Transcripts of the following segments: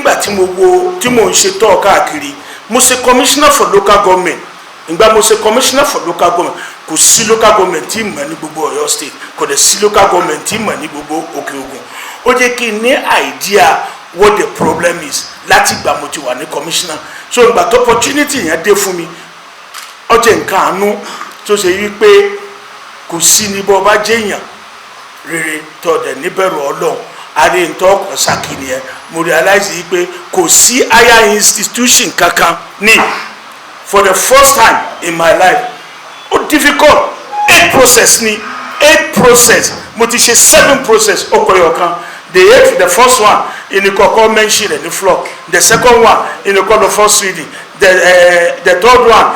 nígbà tí mo ń ṣe tọ́ káàkiri mo ṣe commissioner for local government ìgbà mo ṣe commissioner for local government kò sí local government tí mọ̀ ní gbogbo Ọ̀yọ́ state kò dẹ̀ sí local government tí mọ̀ ní gbogbo Òkè Ògùn ó jẹ́ kí n ní idea what the problem is láti gbà mo ti wà ní commissioner so ìgbà tó opportunity yẹn dé fún mi ó jẹ́ nǹkan àánú tó ṣe yí pé kò sí ní bọ́ bá jẹ́ èèyàn rere tó dẹ̀ níbẹ̀rù Ọlọ́run àrí ntọ́ ọkọ̀ sàkíní ẹ̀ mo realize yí pé kò sí higher institution kankan ní for the first time in my life ó difficult 8 process mo ti ṣe 7 process ọkọ̀yọ̀kan the first one ìnìkọ̀kọ̀ mention the floor the second one ìnìkọ̀ the first reading the third one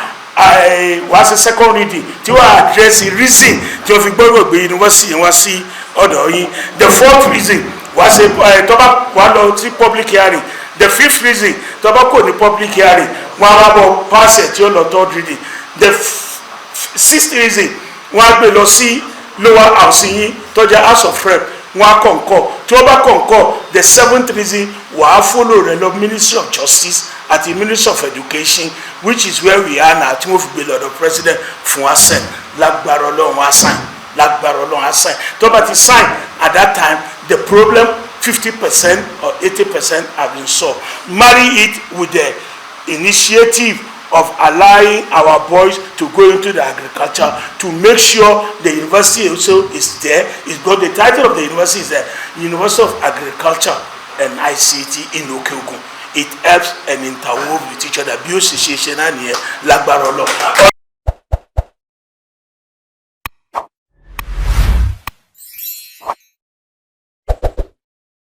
wàá ṣe second reading tí wàá address reason tí wọ́n fi gbọ́dọ̀ gbé university yẹn wá sí ọ̀dọ̀ yín the fourth reason wàá ṣe tọ́ba wàá lọ sí public hearing the fifth reason tọ́ba kò ní public hearing wọ́n á wá bọ̀ pass ẹ̀ tí ó lọ third reading the sixth reason wọ́n á gbé lọ sí lower house yín tọ́jà house of rep wọ́n á kọ̀ǹkọ̀ tí wọ́n bá kọ̀ǹkọ̀ the seventh reason wàá follow rẹ̀ lọ ministry of justice àti ministry of education which is where we are now tí wọ́n fi gbé lọ́dọ̀ president fún assign lágbára Ọlọ́run assign lágbára Ọlọ́run assign tó bá ti sign at that time the problem 50% or 80% have been solved. Marry it with the initiative of allowing our boys to go into the agriculture to make sure the university also is there. It's got the title of the university is the University of Agriculture and ICT in Oke Ogun. It helps and interwove with each other. Bí ó ṣe ṣe náà nìyẹn lágbára Ọlọ́run.